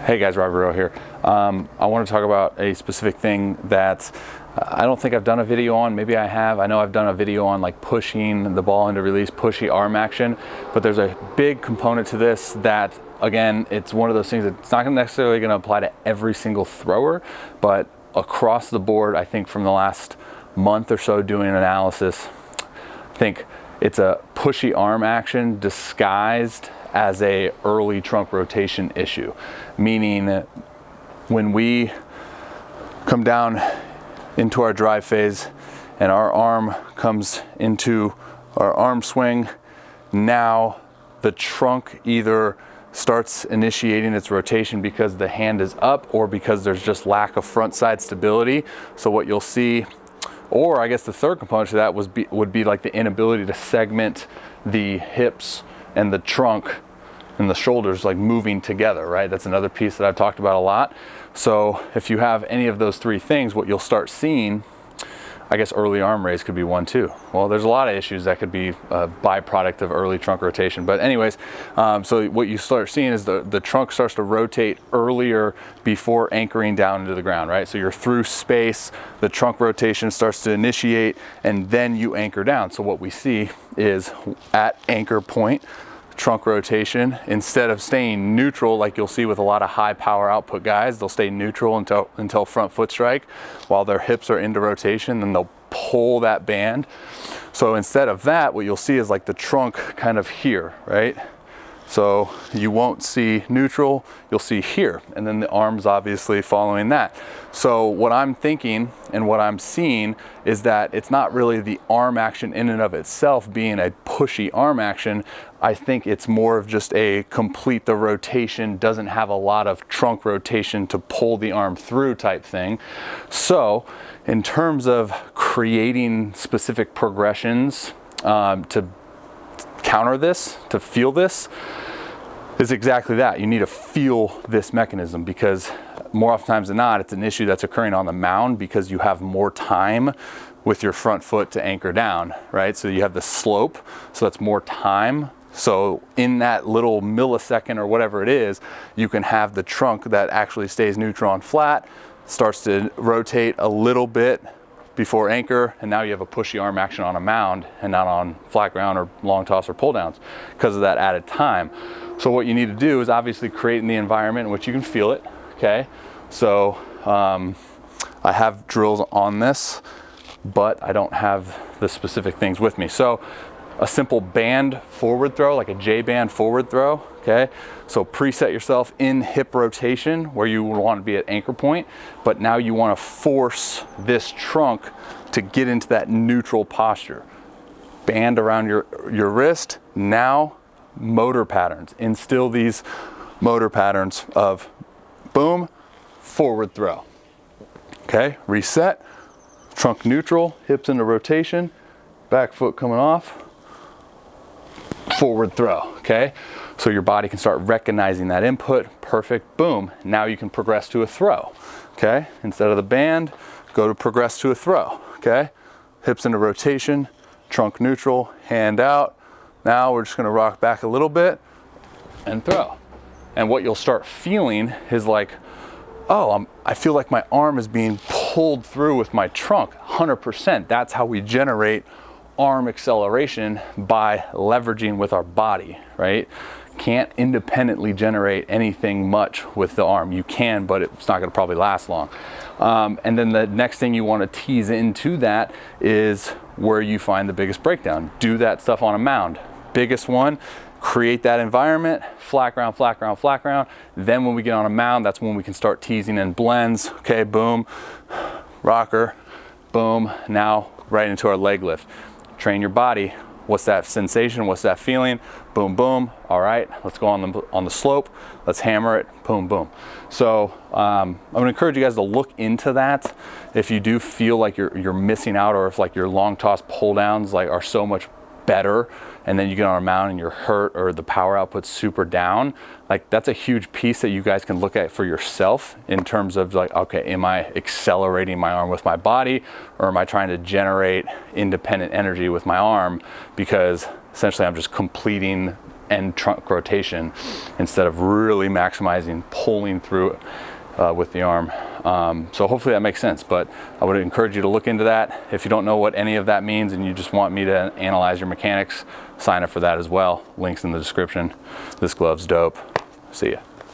Hey guys, Robby here. I want to talk about a specific thing that I don't think I've done a video on. Maybe I have. I know I've done a video on like pushing the ball into release, pushy arm action, but there's a big component to this that, again, it's one of those things that's not necessarily going to apply to every single thrower, but across the board, I think from the last month or so doing analysis, I think it's a pushy arm action disguised as a early trunk rotation issue, meaning when we come down into our drive phase and our arm comes into our arm swing, now the trunk either starts initiating its rotation because the hand is up or because there's just lack of front side stability. So what you'll see, or I guess the third component to that would be like the inability to segment the hips and the trunk and the shoulders like moving together, right? That's another piece that I've talked about a lot. So if you have any of those three things, what you'll start seeing, I guess early arm raise could be one too. Well, there's a lot of issues that could be a byproduct of early trunk rotation. But anyways, so what you start seeing is the trunk starts to rotate earlier before anchoring down into the ground, right? So you're through space, the trunk rotation starts to initiate, and then you anchor down. So what we see is at anchor point, trunk rotation, instead of staying neutral like you'll see with a lot of high power output guys, they'll stay neutral until front foot strike while their hips are into rotation, then they'll pull that band. So instead of that, what you'll see is like the trunk kind of here, right? So you won't see neutral, you'll see here, and then the arms obviously following that. So what I'm thinking and what I'm seeing is that it's not really the arm action in and of itself being a pushy arm action. I think it's more of just a complete the rotation, doesn't have a lot of trunk rotation to pull the arm through type thing. So in terms of creating specific progressions to counter this, to feel this, is exactly that. You need to feel this mechanism because more oftentimes than not, it's an issue that's occurring on the mound because you have more time with your front foot to anchor down, right? So you have the slope, so that's more time. So in that little millisecond or whatever it is, you can have the trunk that actually stays neutral and flat, starts to rotate a little bit before anchor, and now you have a pushy arm action on a mound and not on flat ground or long toss or pull downs because of that added time. So what you need to do is obviously create in the environment in which you can feel it, okay? So I have drills on this, but I don't have the specific things with me. So a simple band forward throw, like a J-band forward throw, okay? So preset yourself in hip rotation where you want to be at anchor point, but now you want to force this trunk to get into that neutral posture. Band around your wrist, now motor patterns. Instill these motor patterns of boom, forward throw. Okay, reset, trunk neutral, hips into rotation, back foot coming off, forward throw, okay? So your body can start recognizing that input, perfect, boom. Now you can progress to a throw, okay? Instead of the band, go to progress to a throw, okay? Hips into rotation, trunk neutral, hand out. Now we're just gonna rock back a little bit and throw. And what you'll start feeling is like, oh, I feel like my arm is being pulled through with my trunk, 100%. That's how we generate arm acceleration, by leveraging with our body, right? Can't independently generate anything much with the arm. You can, but it's not gonna probably last long. And then the next thing you wanna tease into that is where you find the biggest breakdown. Do that stuff on a mound. Biggest one, create that environment, flat ground, flat ground, flat ground. Then when we get on a mound, that's when we can start teasing in blends. Okay, boom, rocker, boom, now right into our leg lift. Train your body. What's that sensation? What's that feeling? Boom, boom. All right, let's go on the slope. Let's hammer it. Boom, boom. So I'm gonna encourage you guys to look into that. If you do feel like you're missing out, or if like your long toss pull downs like are so much better, and then you get on a mound and you're hurt or the power output's super down, like that's a huge piece that you guys can look at for yourself in terms of like, okay, am I accelerating my arm with my body, or am I trying to generate independent energy with my arm? Because essentially I'm just completing end trunk rotation instead of really maximizing pulling through it with the arm. So hopefully that makes sense, but I would encourage you to look into that. If you don't know what any of that means and you just want me to analyze your mechanics, sign up for that as well. Links in the description. This glove's dope. See ya.